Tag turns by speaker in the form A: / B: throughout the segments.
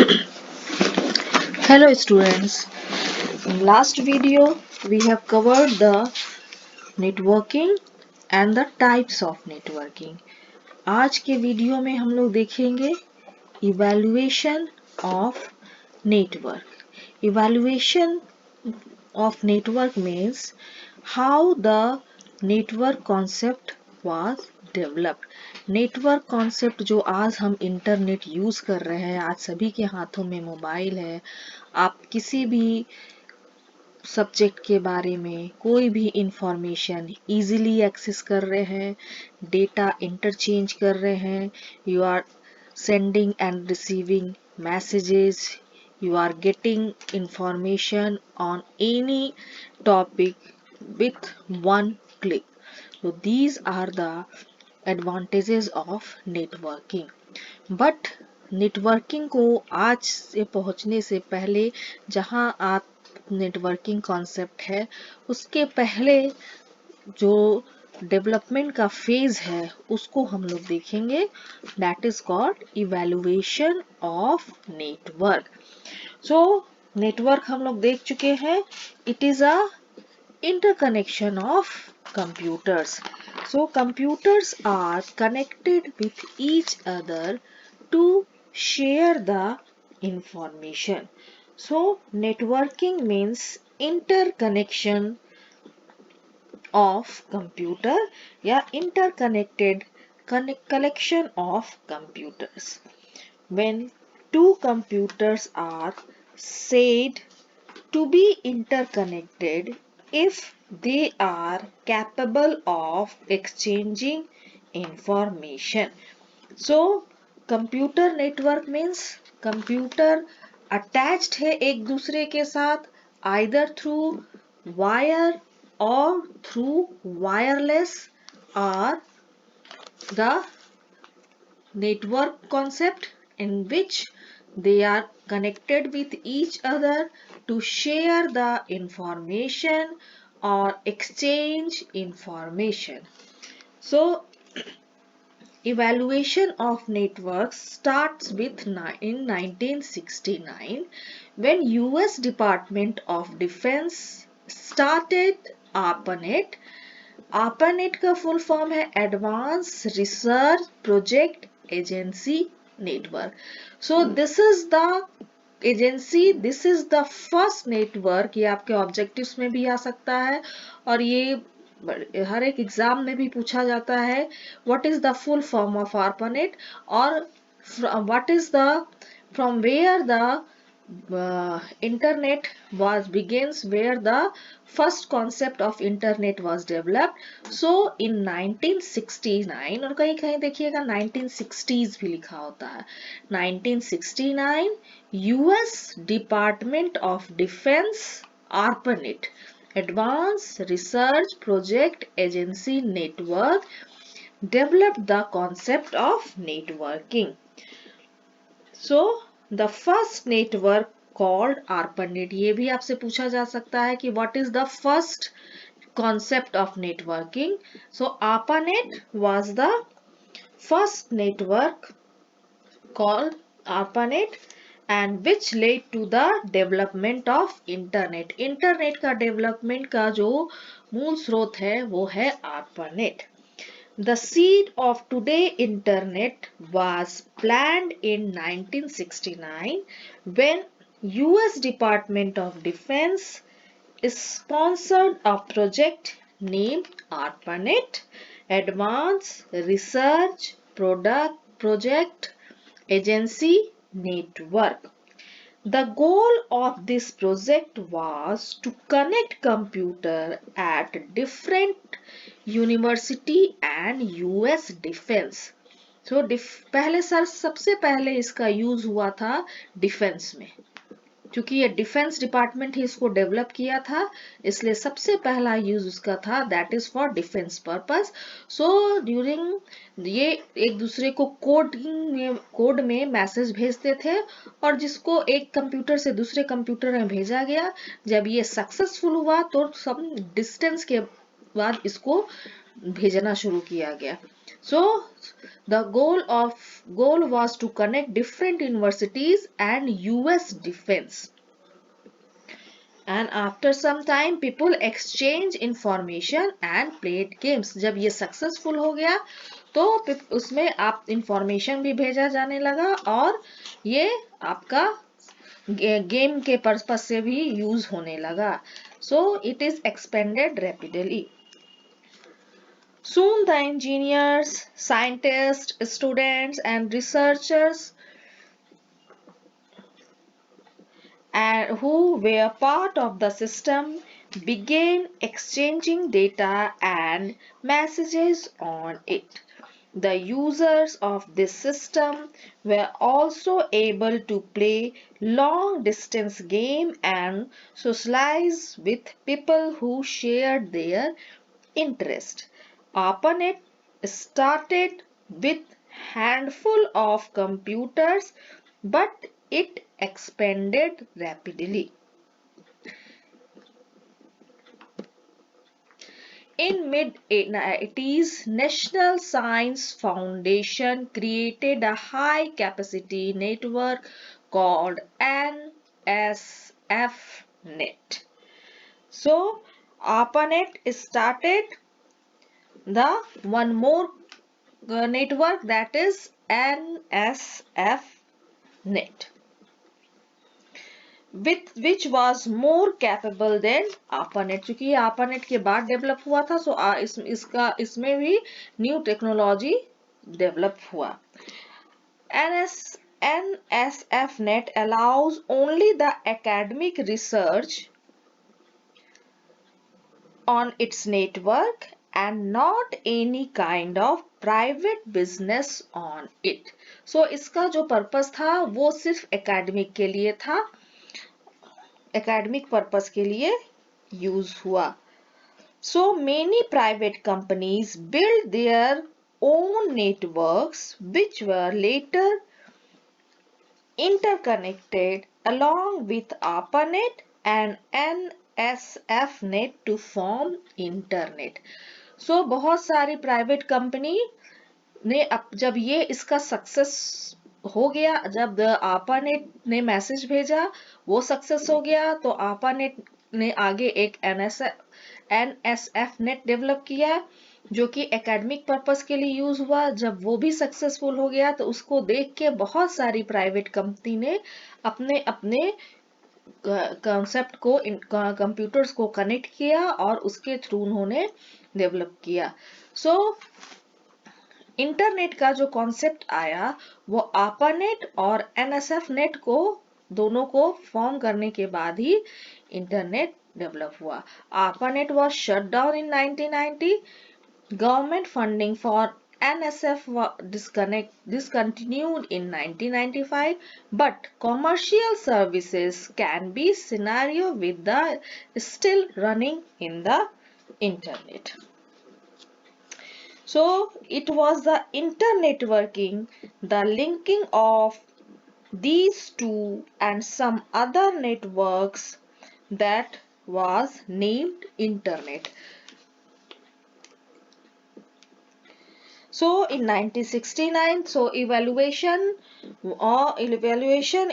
A: Hello students, in last video we have covered the networking and the types of networking. आज के video में हम लोग देखेंगे evaluation of network. Evaluation of network means how the network concept was developed. Network concept जो आज हम internet use कर रहे हैं, आज सभी के हाथों में मोबाइल है, आप किसी भी सब्जेक्ट के बारे में कोई भी इंफॉर्मेशन इजीली एक्सेस कर रहे हैं, डेटा इंटरचेंज कर रहे हैं, you are sending and receiving messages, you are getting information on any topic with one click. So these are the advantages of networking. But networking को आज से पहुंचने से पहले जहां आप नेटवर्किंग कॉन्सेप्ट है उसके पहले जो डेवलपमेंट का फेज है उसको हम लोग देखेंगे, that is called evaluation of network. So network हम लोग देख चुके हैं, it is a interconnection of computers. So computers are connected with each other to share the information. So networking means interconnection of computer या interconnected collection of computers. When two computers are said to be interconnected if they are capable of exchanging information. So computer network means computer attached है एक दूसरे के साथ either through wire or through wireless, or the network concept in which they are connected with each other to share the information or exchange information. So evaluation of networks starts with in 1969 when US Department of Defense started ARPANET. ARPANET का full form है advance research project agency network. So this is the agency, this is the first network. ये आपके objectives में भी आ सकता है और ये हर एक एग्जाम में भी पूछा जाता है, what is the full form of ARPANET और what is the from where the internet was begins, where the first concept of internet was developed. So in 1969, और कहीं कहीं देखिएगा 1960s भी लिखा होता है, 1969 US Department of Defense ARPANET Advanced Research Project Agency Network developed the concept of networking. So the first network called ARPANET, ये भी आपसे पूछा जा सकता है कि what is the first concept of networking. So ARPANET was the first network called ARPANET and which led to the development of internet. Internet का development का जो मूल स्रोत है वो है ARPANET. The seed of today internet was planned in 1969 when US Department of Defense sponsored a project named ARPANET Advanced Research Project Agency Network. The goal of this project was to connect computer at different university and US defense. So पहले सबसे पहले इसका use हुआ था defence में, क्योंकि ये defence department ही इसको डेवलप किया था, इसलिए सबसे पहला यूज उसका था, that is for defence purpose. So during ये एक दूसरे को कोड में मैसेज भेजते थे और जिसको एक कंप्यूटर से दूसरे कंप्यूटर में भेजा गया, जब ये सक्सेसफुल हुआ तो सब डिस्टेंस के बाद इसको भेजना शुरू किया गया. So the goal was to connect different universities and US defense. And after some time people exchange information and played games. जब ये successful हो गया तो उसमें आप information भी भेजा जाने लगा और ये आपका गेम के पर्पस से भी यूज होने लगा. So it is expanded rapidly. Soon the engineers, scientists, students and researchers and who were part of the system began exchanging data and messages on it. The users of this system were also able to play long distance game and socialize with people who shared their interest. ARPANET started with handful of computers, but it expanded rapidly. In mid-80s, National Science Foundation created a high-capacity network called NSF-NET. So, ARPANET started the one more network, that is NSF-NET, which was more capable than ARPANET. क्योंकि ये ARPANET के बाद develop हुआ था, सो इसमें भी new technology develop हुआ. NSF-NET allows only the academic research on its network and not any kind of private business on it. So इसका जो पर्पस था वो सिर्फ एकेडमिक के लिए था, एकेडमिक पर्पस के लिए यूज हुआ. So many private companies built their own networks which were later interconnected along with ARPANET and NSF-NET to form internet. So बहुत सारी प्राइवेट कंपनी ने जब ये इसका सक्सेस हो गया, जब ARPANET ने मैसेज भेजा वो सक्सेस हो गया, तो ARPANET ने आगे एक NSF-NET डेवलप किया जो कि एकेडमिक पर्पस के लिए यूज हुआ. जब वो भी सक्सेसफुल हो गया तो उसको देख के बहुत सारी प्राइवेट कंपनी ने अपने अपने कॉन्सेप्ट को, कंप्यूटर्स को कनेक्ट किया और उसके थ्रू उन्होंने डेवलप किया. सो इंटरनेट का जो कॉन्सेप्ट आया वो ARPANET और NSF-NET को दोनों को फॉर्म करने के बाद ही इंटरनेट डेवलप हुआ. ARPANET was shut down in 1990. Government funding for NSF discontinued in 1995, but commercial services can be scenario with the still running in the internet. So it was the internetworking, the linking of these two and some other networks that was named internet. So in 1969, so evaluation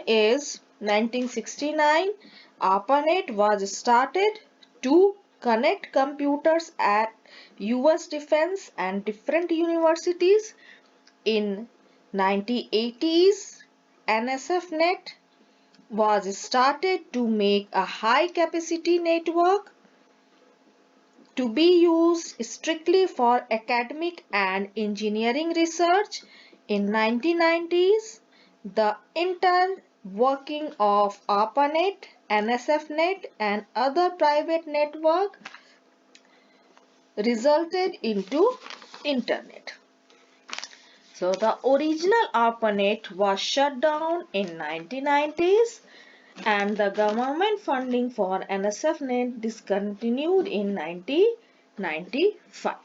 A: is 1969, ARPANET was started to connect computers at US defense and different universities. In 1980s, NSF-NET was started to make a high capacity network to be used strictly for academic and engineering research. In 1990s, the interworking of ARPANET, NSF-NET and other private network resulted into internet. So the original ARPANET was shut down in 1990s and the government funding for NSF-NET discontinued in 1995.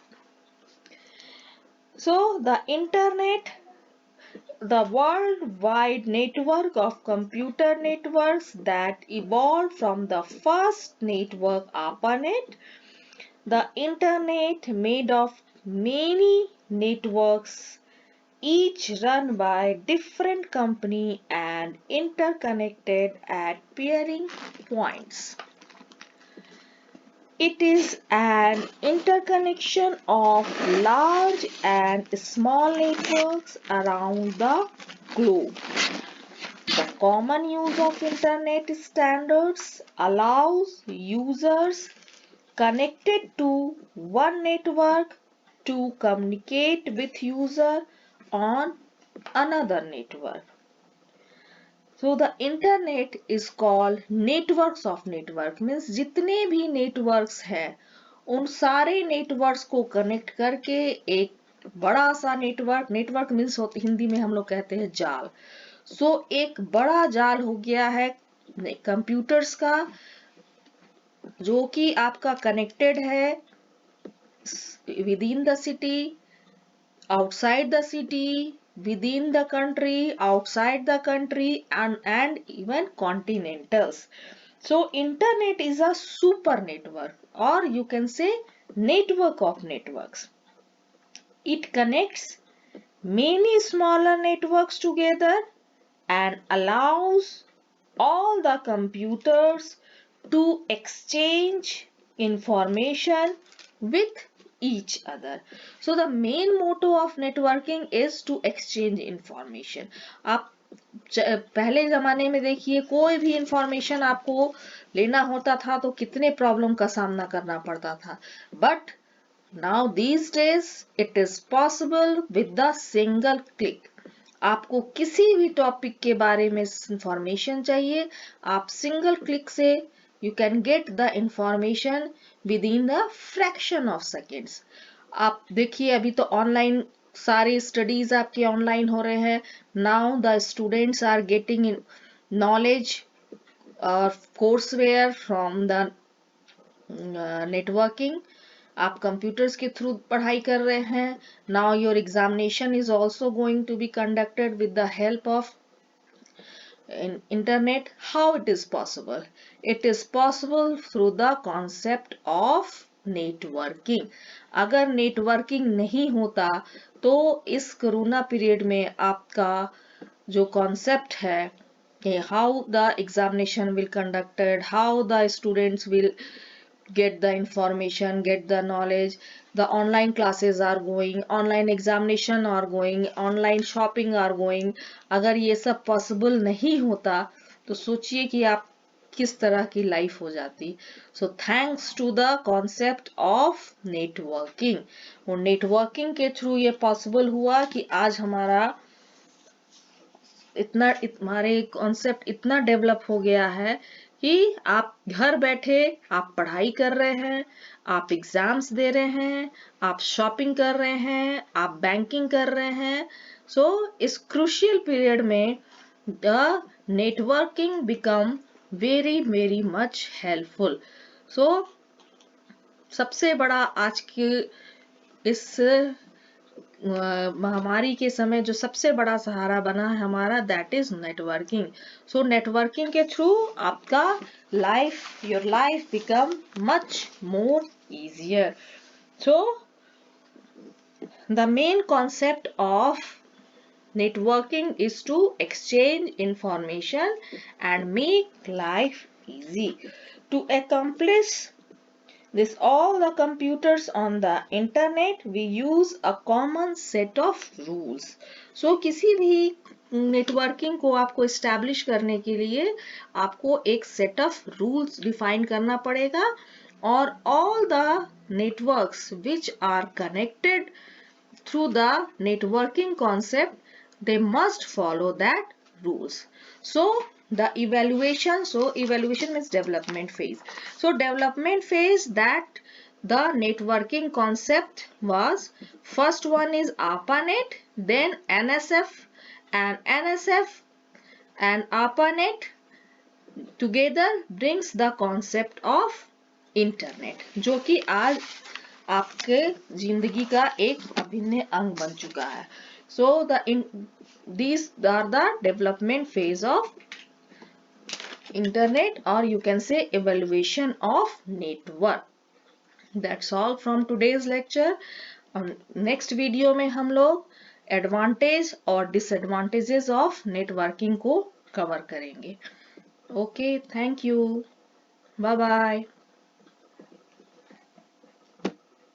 A: So the internet, the worldwide network of computer networks that evolved from the first network ARPANET, the internet made of many networks, each run by different company and interconnected at peering points. It is an interconnection of large and small networks around the globe. The common use of internet standards allows users connected to one network to communicate with user on another network. So the internet is called networks of network, means जितने भी networks हैं उन सारे networks को connect करके एक बड़ा सा network means हिंदी में हम लोग कहते हैं जाल. So एक बड़ा जाल हो गया है computers का जो कि आपका connected है within the city, outside the city, within the country, outside the country, and even continentals. So internet is a super network, or you can say network of networks. It connects many smaller networks together and allows all the computers to exchange information with each other. So the main motto of networking is to exchange information. आप पहले जमाने में देखिए कोई भी information आपको लेना होता था तो कितने प्रॉब्लम का सामना करना पड़ता था, but now these days it is possible with the single click. आपको किसी भी टॉपिक के बारे में इंफॉर्मेशन चाहिए, आप सिंगल क्लिक से you can get the information within the fraction of seconds. आप देखिए अभी तो ऑनलाइन सारे स्टडीज आपके ऑनलाइन हो रहे हैं. Now the students are getting knowledge और कोर्सवेयर फ्रॉम द नेटवर्किंग. आप कंप्यूटर्स के थ्रू पढ़ाई कर रहे हैं. Now your examination is also going to be conducted with the help of internet. How it is possible? It is possible through the concept of networking. अगर networking नहीं होता तो इस कोरोना पीरियड में आपका जो कॉन्सेप्ट है कि how the examination will conducted, how the students will get the information, get the knowledge, the online classes are going, online examination are going, online shopping are going. अगर ये सब possible नहीं होता तो सोचिए कि आप किस तरह की लाइफ हो जाती. So thanks to the concept of networking. और नेटवर्किंग के थ्रू ये पॉसिबल हुआ कि आज हमारे कॉन्सेप्ट इतना डेवलप हो गया है कि आप घर बैठे आप पढ़ाई कर रहे हैं, आप एग्जाम्स दे रहे हैं, आप शॉपिंग कर रहे हैं, आप बैंकिंग कर रहे हैं. सो इस क्रूशियल पीरियड में the networking become very very much helpful. So सबसे बड़ा आज के इस महामारी के समय जो सबसे बड़ा सहारा बना है हमारा, that is networking. So networking के थ्रू आपका your life become much more easier. So the main concept of networking is to exchange information and make life easy. To accomplish this all the computers on the internet we use a common set of rules. So किसी भी networking को आपको establish करने के लिए आपको एक set of rules define करना पड़ेगा और all the networks which are connected through the networking concept they must follow that rules. So the evaluation means development phase. So development phase that the networking concept was, first one is ARPANET, then NSF, and NSF and ARPANET together brings the concept of internet, जो कि आज आपके जिंदगी का एक अभिन्न अंग बन चुका है. So these are the development phase of internet, or you can say evaluation of network. That's all from today's lecture. और नेक्स्ट वीडियो में हम लोग एडवांटेज और डिसएडवांटेजेस ऑफ नेटवर्किंग को कवर करेंगे। Okay, thank you, bye bye.